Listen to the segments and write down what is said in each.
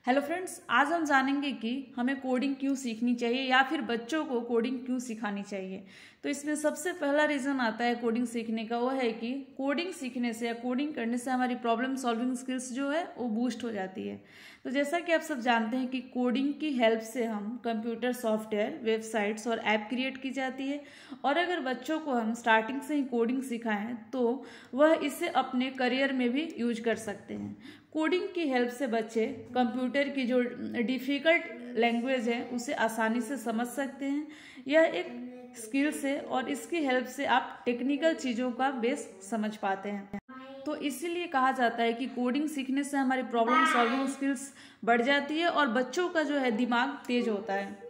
Hello friends, आज हम जानेंगे कि हमें कोडिंग क्यों सीखनी चाहिए या फिर बच्चों को कोडिंग क्यों सिखानी चाहिए। तो इसमें सबसे पहला रीज़न आता है कोडिंग सीखने का, वो है कि कोडिंग सीखने से या कोडिंग करने से हमारी प्रॉब्लम सॉल्विंग स्किल्स जो है वो बूस्ट हो जाती है। तो जैसा कि आप सब जानते हैं कि कोडिंग की हेल्प से हम कंप्यूटर सॉफ्टवेयर, वेबसाइट्स और ऐप क्रिएट की जाती है, और अगर बच्चों को हम स्टार्टिंग से ही कोडिंग सिखाएं तो वह इसे अपने करियर में भी यूज कर सकते हैं। कोडिंग की हेल्प से बच्चे कंप्यूटर की जो डिफ़िकल्ट लैंग्वेज है उसे आसानी से समझ सकते हैं। यह एक स्किल्स है और इसकी हेल्प से आप टेक्निकल चीज़ों का बेस समझ पाते हैं। तो इसीलिए कहा जाता है कि कोडिंग सीखने से हमारी प्रॉब्लम सॉल्विंग स्किल्स बढ़ जाती है और बच्चों का जो है दिमाग तेज होता है।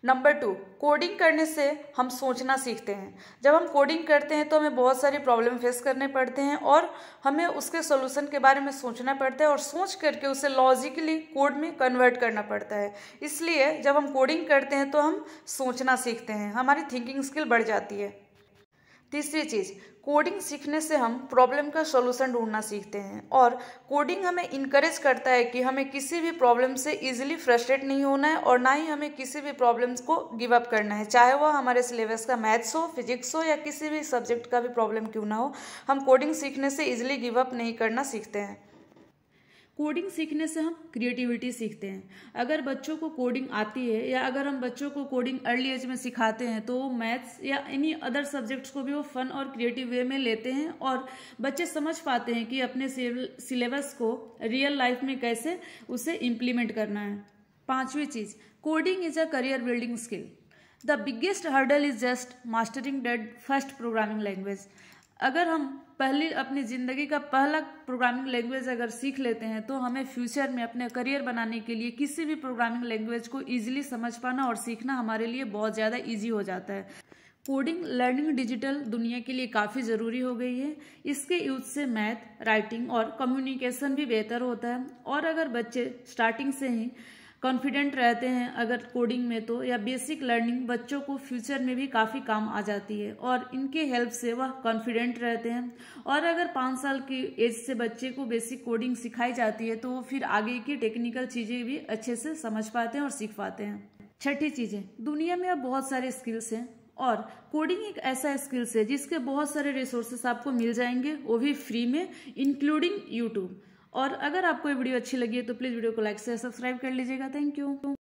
नंबर 2, कोडिंग करने से हम सोचना सीखते हैं। जब हम कोडिंग करते हैं तो हमें बहुत सारी प्रॉब्लम फेस करने पड़ते हैं और हमें उसके सॉल्यूशन के बारे में सोचना पड़ता है और सोच करके उसे लॉजिकली कोड में कन्वर्ट करना पड़ता है। इसलिए जब हम कोडिंग करते हैं तो हम सोचना सीखते हैं, हमारी थिंकिंग स्किल बढ़ जाती है। तीसरी चीज़, कोडिंग सीखने से हम प्रॉब्लम का सॉल्यूशन ढूंढना सीखते हैं और कोडिंग हमें इनकरेज करता है कि हमें किसी भी प्रॉब्लम से इजीली फ्रस्ट्रेट नहीं होना है और ना ही हमें किसी भी प्रॉब्लम्स को गिव अप करना है, चाहे वह हमारे सिलेबस का मैथ्स हो, फिजिक्स हो या किसी भी सब्जेक्ट का भी प्रॉब्लम क्यों ना हो। हम कोडिंग सीखने से इजीली गिव अप नहीं करना सीखते हैं। कोडिंग सीखने से हम क्रिएटिविटी सीखते हैं। अगर बच्चों को कोडिंग आती है या अगर हम बच्चों को कोडिंग अर्ली एज में सिखाते हैं तो वो मैथ्स या एनी अदर सब्जेक्ट्स को भी वो फन और क्रिएटिव वे में लेते हैं और बच्चे समझ पाते हैं कि अपने सिलेबस को रियल लाइफ में कैसे उसे इम्प्लीमेंट करना है। पांचवी चीज़, coding is a career building skill. The biggest hurdle is just mastering that first programming language. अगर हम पहली अपनी ज़िंदगी का पहला प्रोग्रामिंग लैंग्वेज अगर सीख लेते हैं तो हमें फ्यूचर में अपने करियर बनाने के लिए किसी भी प्रोग्रामिंग लैंग्वेज को इजीली समझ पाना और सीखना हमारे लिए बहुत ज़्यादा इजी हो जाता है। कोडिंग लर्निंग डिजिटल दुनिया के लिए काफ़ी ज़रूरी हो गई है। इसके यूज से मैथ, राइटिंग और कम्युनिकेशन भी बेहतर होता है। और अगर बच्चे स्टार्टिंग से ही कॉन्फिडेंट रहते हैं अगर कोडिंग में तो या बेसिक लर्निंग बच्चों को फ्यूचर में भी काफ़ी काम आ जाती है और इनके हेल्प से वह कॉन्फिडेंट रहते हैं। और अगर 5 साल की एज से बच्चे को बेसिक कोडिंग सिखाई जाती है तो वो फिर आगे की टेक्निकल चीज़ें भी अच्छे से समझ पाते हैं और सीख पाते हैं। छठी चीज़ें, दुनिया में अब बहुत सारे स्किल्स हैं और कोडिंग एक ऐसा स्किल्स है जिसके बहुत सारे रिसोर्सेस आपको मिल जाएंगे, वो भी फ्री में, इंक्लूडिंग यूट्यूब। और अगर आपको ये वीडियो अच्छी लगी है तो प्लीज़ वीडियो को लाइक से सब्सक्राइब कर लीजिएगा। Thank you.